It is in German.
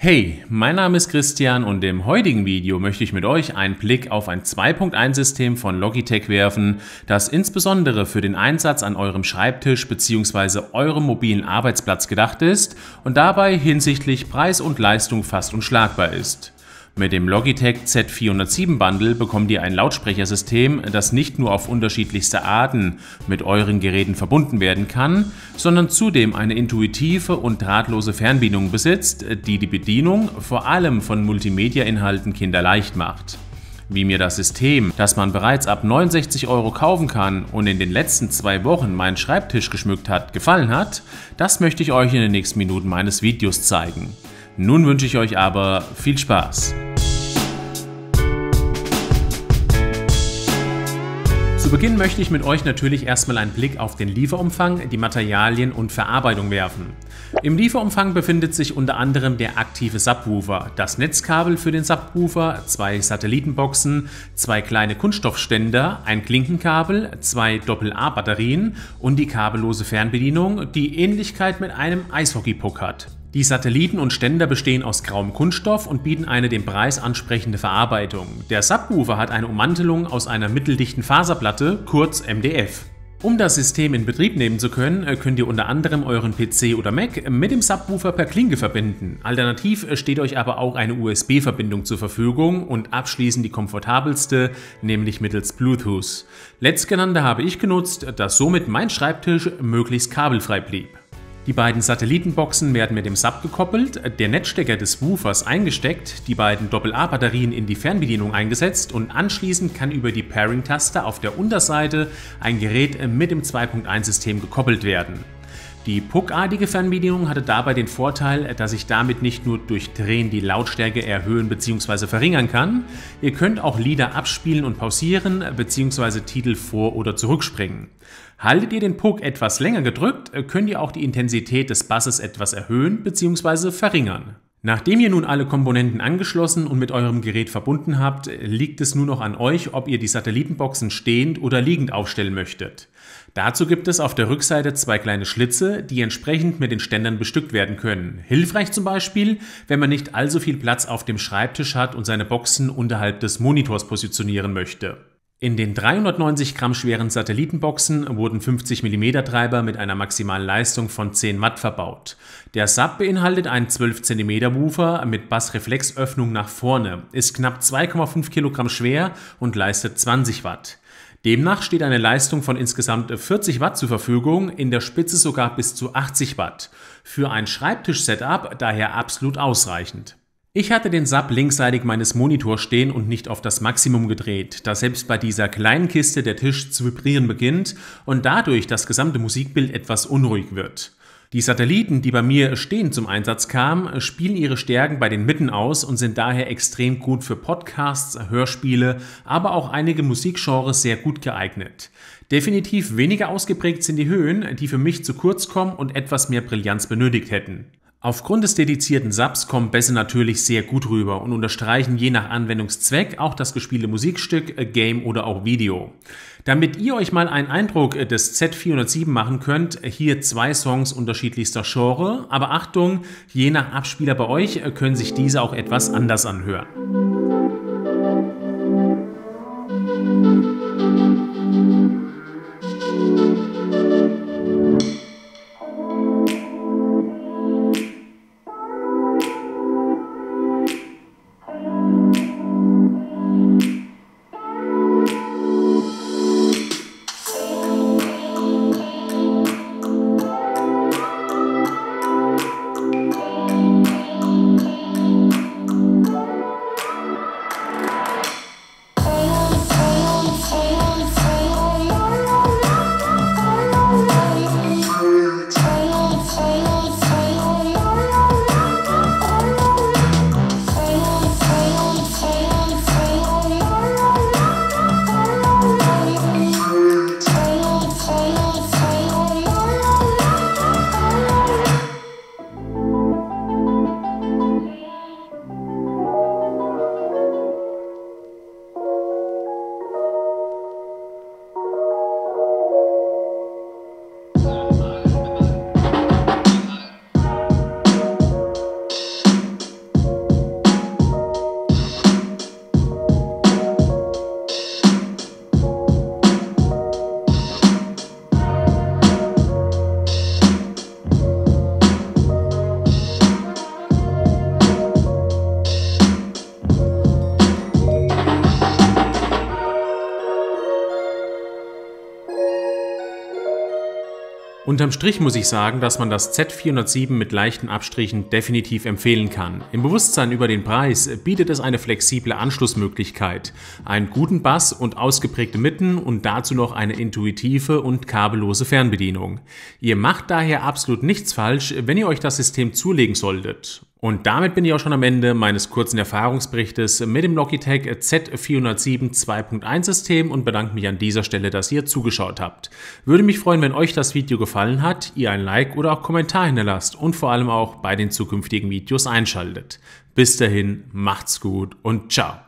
Hey, mein Name ist Christian und im heutigen Video möchte ich mit euch einen Blick auf ein 2.1-System von Logitech werfen, das insbesondere für den Einsatz an eurem Schreibtisch bzw. eurem mobilen Arbeitsplatz gedacht ist und dabei hinsichtlich Preis und Leistung fast unschlagbar ist. Mit dem Logitech Z407 Bundle bekommt ihr ein Lautsprechersystem, das nicht nur auf unterschiedlichste Arten mit euren Geräten verbunden werden kann, sondern zudem eine intuitive und drahtlose Fernbedienung besitzt, die die Bedienung vor allem von Multimedia-Inhalten kinderleicht macht. Wie mir das System, das man bereits ab 69 € kaufen kann und in den letzten 2 Wochen meinen Schreibtisch geschmückt hat, gefallen hat, das möchte ich euch in den nächsten Minuten meines Videos zeigen. Nun wünsche ich euch aber viel Spaß! Zu Beginn möchte ich mit euch natürlich erstmal einen Blick auf den Lieferumfang, die Materialien und Verarbeitung werfen. Im Lieferumfang befindet sich unter anderem der aktive Subwoofer, das Netzkabel für den Subwoofer, 2 Satellitenboxen, 2 kleine Kunststoffständer, ein Klinkenkabel, 2 Doppel-A-Batterien und die kabellose Fernbedienung, die Ähnlichkeit mit einem Eishockey-Puck hat. Die Satelliten und Ständer bestehen aus grauem Kunststoff und bieten eine den Preis ansprechende Verarbeitung. Der Subwoofer hat eine Ummantelung aus einer mitteldichten Faserplatte, kurz MDF. Um das System in Betrieb nehmen zu können, könnt ihr unter anderem euren PC oder Mac mit dem Subwoofer per Klinke verbinden. Alternativ steht euch aber auch eine USB-Verbindung zur Verfügung und abschließend die komfortabelste, nämlich mittels Bluetooth. Letztgenannte habe ich genutzt, da somit mein Schreibtisch möglichst kabelfrei blieb. Die beiden Satellitenboxen werden mit dem Sub gekoppelt, der Netzstecker des Woofers eingesteckt, die beiden Doppel-A-Batterien in die Fernbedienung eingesetzt und anschließend kann über die Pairing-Taste auf der Unterseite ein Gerät mit dem 2.1-System gekoppelt werden. Die puckartige Fernbedienung hatte dabei den Vorteil, dass ich damit nicht nur durch Drehen die Lautstärke erhöhen bzw. verringern kann, ihr könnt auch Lieder abspielen und pausieren bzw. Titel vor- oder zurückspringen. Haltet ihr den Puck etwas länger gedrückt, könnt ihr auch die Intensität des Basses etwas erhöhen bzw. verringern. Nachdem ihr nun alle Komponenten angeschlossen und mit eurem Gerät verbunden habt, liegt es nur noch an euch, ob ihr die Satellitenboxen stehend oder liegend aufstellen möchtet. Dazu gibt es auf der Rückseite 2 kleine Schlitze, die entsprechend mit den Ständern bestückt werden können. Hilfreich zum Beispiel, wenn man nicht allzu viel Platz auf dem Schreibtisch hat und seine Boxen unterhalb des Monitors positionieren möchte. In den 390 Gramm schweren Satellitenboxen wurden 50 mm Treiber mit einer maximalen Leistung von 10 Watt verbaut. Der Sub beinhaltet einen 12 cm Woofer mit Bassreflexöffnung nach vorne, ist knapp 2,5 Kilogramm schwer und leistet 20 Watt. Demnach steht eine Leistung von insgesamt 40 Watt zur Verfügung, in der Spitze sogar bis zu 80 Watt. Für ein Schreibtisch-Setup daher absolut ausreichend. Ich hatte den Sub linksseitig meines Monitors stehen und nicht auf das Maximum gedreht, da selbst bei dieser kleinen Kiste der Tisch zu vibrieren beginnt und dadurch das gesamte Musikbild etwas unruhig wird. Die Satelliten, die bei mir stehend zum Einsatz kamen, spielen ihre Stärken bei den Mitten aus und sind daher extrem gut für Podcasts, Hörspiele, aber auch einige Musikgenres sehr gut geeignet. Definitiv weniger ausgeprägt sind die Höhen, die für mich zu kurz kommen und etwas mehr Brillanz benötigt hätten. Aufgrund des dedizierten Subs kommen Bässe natürlich sehr gut rüber und unterstreichen je nach Anwendungszweck auch das gespielte Musikstück, Game oder auch Video. Damit ihr euch mal einen Eindruck des Z407 machen könnt, hier 2 Songs unterschiedlichster Genre, aber Achtung, je nach Abspieler bei euch können sich diese auch etwas anders anhören. Unterm Strich muss ich sagen, dass man das Z407 mit leichten Abstrichen definitiv empfehlen kann. Im Bewusstsein über den Preis bietet es eine flexible Anschlussmöglichkeit, einen guten Bass und ausgeprägte Mitten und dazu noch eine intuitive und kabellose Fernbedienung. Ihr macht daher absolut nichts falsch, wenn ihr euch das System zulegen solltet. Und damit bin ich auch schon am Ende meines kurzen Erfahrungsberichtes mit dem Logitech Z407 2.1 System und bedanke mich an dieser Stelle, dass ihr zugeschaut habt. Würde mich freuen, wenn euch das Video gefallen hat, ihr ein Like oder auch Kommentar hinterlasst und vor allem auch bei den zukünftigen Videos einschaltet. Bis dahin, macht's gut und ciao.